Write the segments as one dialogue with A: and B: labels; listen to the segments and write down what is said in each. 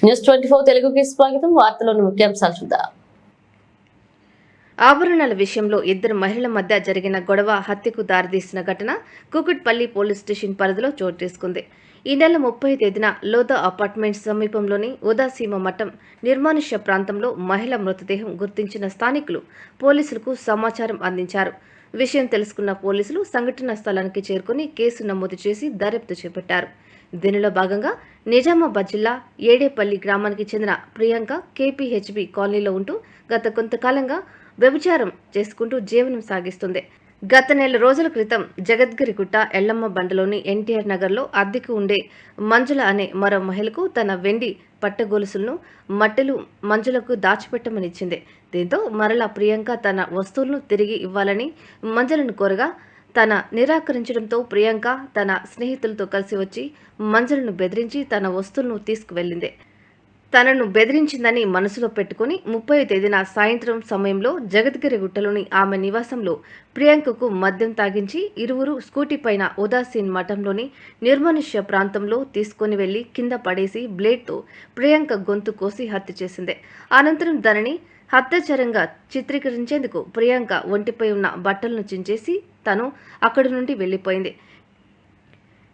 A: News 24 తెలుగుకి స్వాగతం. వార్తలోని ముఖ్యాంశాలు చూద్దాం.
B: ఆభరణాల విషయంలో ఇద్దరు మహిళల మధ్య జరిగిన గొడవ హత్యకు దారితీసిన ఘటన కూకట్పల్లి పోలీస్ స్టేషన్ పరిధిలో చోటు చేసుకుంది. ఈ నెల 30 తేదీన లోదా అపార్ట్మెంట్స్ సమీపంలోని ఉదాసీమ మఠం నిర్మానుష్య ప్రాంతంలో మహిళ మృతదేహం గుర్తించిన స్థానికులు పోలీసులకు సమాచారం అందించారు. విషయం తెలుసుకున్న పోలీసులు సంఘటనా స్థలానికి చేరుకుని కేసు నమోదు చేసి దర్యాప్తు చేపట్టారు. దీనిలో భాగంగా నిజామాబాద్ జిల్లా ఏడేపల్లి గ్రామానికి చెందిన ప్రియాంక కేపీహెచ్బి కాలనీలో ఉంటూ గత కొంతకాలంగా వ్యభిచారం చేసుకుంటూ జీవనం సాగిస్తుంది. గత నెల రోజుల క్రితం జగద్గిరిగుట్ట ఎల్లమ్మ బండలోని ఎన్టీఆర్ నగర్లో అద్దెకు ఉండే మంజుల అనే మరో మహిళకు తన వెండి పట్టగొలుసులను మట్టెలు మంజులకు దాచిపెట్టమనిచ్చింది. దీంతో మరలా ప్రియాంక తన వస్తువులను తిరిగి ఇవ్వాలని మంజులను కోరగా తన నిరాకరించడంతో ప్రియాంక తన స్నేహితులతో కలిసి వచ్చి మంజులను బెదిరించి తన వస్తువులను తీసుకువెళ్లింది. తనను బెదిరించిందని మనసులో పెట్టుకుని 30వ తేదీన సాయంత్రం సమయంలో జగద్గిరిగుట్టలోని ఆమె నివాసంలో ప్రియాంకకు మద్యం తాగించి ఇరువురు స్కూటీ పైన ఉదాసీన్ మఠంలోని నిర్మానుష్య ప్రాంతంలో తీసుకుని వెళ్లి కింద పడేసి బ్లేడ్తో ప్రియాంక గొంతు కోసి హత్య చేసింది. అనంతరం దానిని హత్యాచారంగా చిత్రీకరించేందుకు ప్రియాంక ఒంటిపై ఉన్న బట్టలను చించేసి తను అక్కడి నుండి వెళ్లిపోయింది.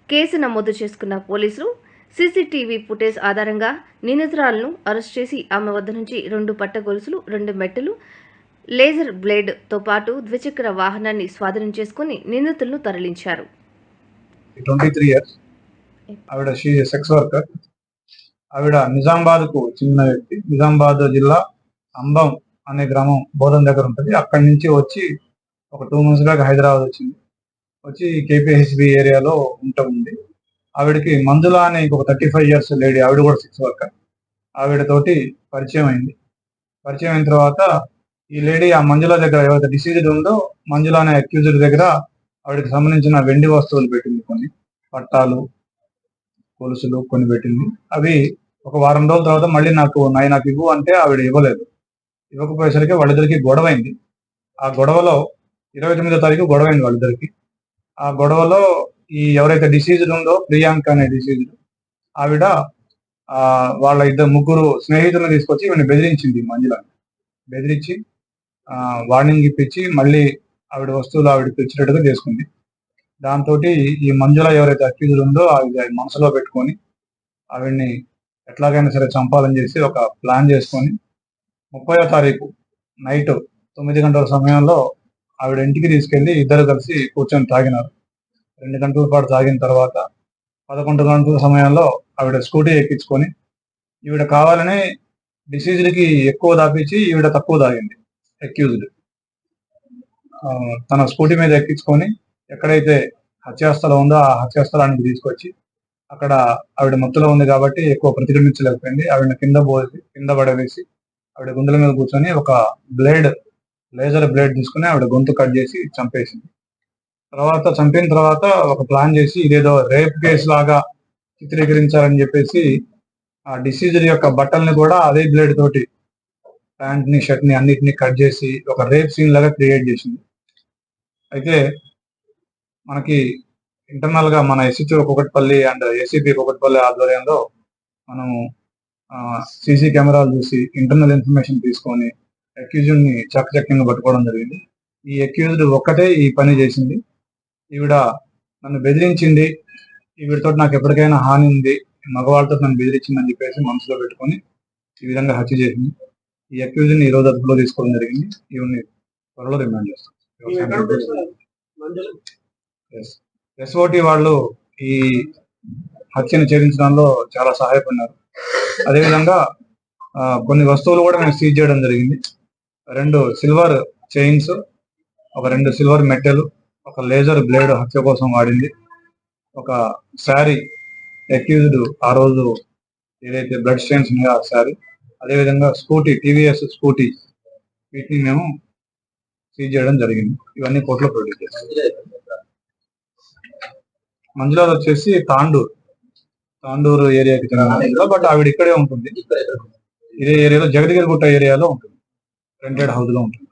B: కేసు నమోదు చేసుకున్న పోలీసులు సీసీటీవీ ఫుటేజ్ ఆధారంగా నిందితురాలను అరెస్ట్ చేసి ఆమె వద్ద నుంచి 2 పట్టగొలుసులు, 2 మెట్టెలు, లేజర్ బ్లేడ్ తో పాటు ద్విచక్ర వాహనాన్ని స్వాధీనం చేసుకుని నిందితులను తరలించారు.
C: 23 years ఆవిడ సెక్స్ వర్కర్. ఆవిడ నిజామాబాద్ కు చెందిన వ్యక్తి. నిజామాబాద్ జిల్లా అంబం అనే గ్రామం బోధన్ దగ్గర ఉంటుంది. అక్కడి నుంచి వచ్చి ఒక 2 months బ్యాక్ హైదరాబాద్ వచ్చింది. వచ్చి కేపీహెచ్బి ఏరియాలో ఉంటుంది. ఆవిడకి మంజుల అనే ఇంకొక 35 years లేడీ, ఆవిడ కూడా సెక్స్ వర్కర్. ఆవిడతోటి పరిచయం అయింది. పరిచయం అయిన తర్వాత ఈ లేడీ ఆ మంజుల దగ్గర ఎవరైతే డిసీజ్డ్ ఉందో మంజుల అనే అక్యూజ్డ్ దగ్గర ఆవిడకి సంబంధించిన వెండి వస్తువులు పెట్టింది. కొన్ని పట్టాలు, గొలుసులు కొన్ని పెట్టింది. అవి ఒక వారం రోజుల తర్వాత మళ్ళీ నాకు ఇవ్వు అంటే ఆవిడ ఇవ్వలేదు. ఇవ్వకపోయేసరికి వాళ్ళిద్దరికి గొడవైంది. ఆ గొడవలో 29వ తారీఖు గొడవైంది వాళ్ళిద్దరికి. ఆ గొడవలో ఈ ఎవరైతే డిసీజ్డ్ ఉందో ప్రియాంక అనే డిసీజ్డ్ ఆవిడ వాళ్ళ ముగ్గురు స్నేహితులను తీసుకొచ్చి ఈమెను బెదిరించింది. మంజులని బెదిరించి వార్నింగ్ ఇప్పించి మళ్ళీ ఆవిడ వస్తువులు ఆవిడకి ఇచ్చినట్టుగా చేసుకుంది. దాంతో ఈ మంజుల ఎవరైతే అక్యూజ్డ్ ఉందో ఆవిడ మనసులో పెట్టుకొని ఆవిడ్ని ఎట్లాగైనా సరే చంపాలని చేసి ఒక ప్లాన్ చేసుకొని 30వ తారీఖు నైట్ 9 గంటల సమయంలో ఆవిడ ఇంటికి తీసుకెళ్లి ఇద్దరు కలిసి కూర్చొని తాగినారు. 2 గంటల పాటు తాగిన తర్వాత 11 గంటల సమయంలో ఆవిడ స్కూటీ ఎక్కించుకొని ఈవిడ కావాలని డిసీజ్డ్కి ఎక్కువ తాపించి ఈవిడ తక్కువ తాగింది. అక్యూజ్డ్ తన స్కూటీ మీద ఎక్కించుకొని ఎక్కడైతే హత్యాస్థలం ఉందో ఆ హత్యాస్థలానికి తీసుకొచ్చి అక్కడ ఆవిడ మత్తులో ఉంది కాబట్టి ఎక్కువ ప్రతిఘటించలేకపోయింది. ఆవిడ కింద పడవేసి ఆవిడ గుండెల మీద కూర్చొని ఒక లేజర్ బ్లేడ్ తీసుకుని ఆవిడ గొంతు కట్ చేసి చంపేసింది. చంపిన తర్వాత ఒక ప్లాన్ చేసి ఇదేదో రేప్ కేసు లాగా చిత్రీకరించాలని చెప్పేసి ఆ డిసీజ్డ్ యొక్క బట్టల్ని కూడా అదే బ్లేడ్ తోటి ప్యాంట్ ని, షర్ట్ ని అన్నిటిని కట్ చేసి ఒక రేప్ సీన్ లాగా క్రియేట్ చేసింది. అయితే మనకి ఇంటర్నల్ గా మన SHO Kukatpally and ACP Kukatpally ఆధ్వర్యంలో మనం సీసీ కెమెరాలు చూసి ఇంటర్నల్ ఇన్ఫర్మేషన్ తీసుకొని అక్యూజ్డ్ ని చక్కచక్యంగా పట్టుకోవడం జరిగింది. ఈ అక్యూజ్డ్ ఒక్కటే ఈ పని చేసింది. ఈవిడ నన్ను బెదిరించింది, ఈవిడతో నాకు ఎప్పటికైనా హాని ఉంది, మగవాళ్ళతో నన్ను బెదిరించింది అని చెప్పేసి మనసులో పెట్టుకొని ఈ విధంగా హత్య చేసింది. ఈ అక్యూజ్ని ఈ రోజు అదుపులో తీసుకోవడం జరిగింది. ఈవిని త్వరలో రిమాండ్ చేస్తాం. ఎస్ఓటి వాళ్ళు ఈ హత్యను ఛేదించడంలో చాలా సహాయపడినారు. అదేవిధంగా కొన్ని వస్తువులు కూడా మేము సీజ్ చేయడం జరిగింది. 2 సిల్వర్ చైన్స్, ఒక 2 సిల్వర్ మెట్టెలు, ఒక లేజర్ బ్లేడ్ హత్య కోసం వాడింది, ఒక శారీ అక్యూజ్డ్ ఆ రోజు ఏదైతే బ్లడ్ స్టెయిన్స్ ఉన్నాయో ఆ శారీ, అదేవిధంగా స్కూటీ, టీవీఎస్ స్కూటీ, వీటిని మేము సీజ్ చేయడం జరిగింది. ఇవన్నీ కోర్టులో ప్రొడ్యూస్ చేస్తాం. మంజుల వచ్చేసి తాండూరు ఏరియాకి చెందిన, బట్ ఆవిడ ఇక్కడే ఉంటుంది. ఇదే ఏరియాలో జగద్గిరిగుట్ట ఏరియాలో ఉంటుంది. రెంటెడ్ హౌస్ లో ఉంటుంది.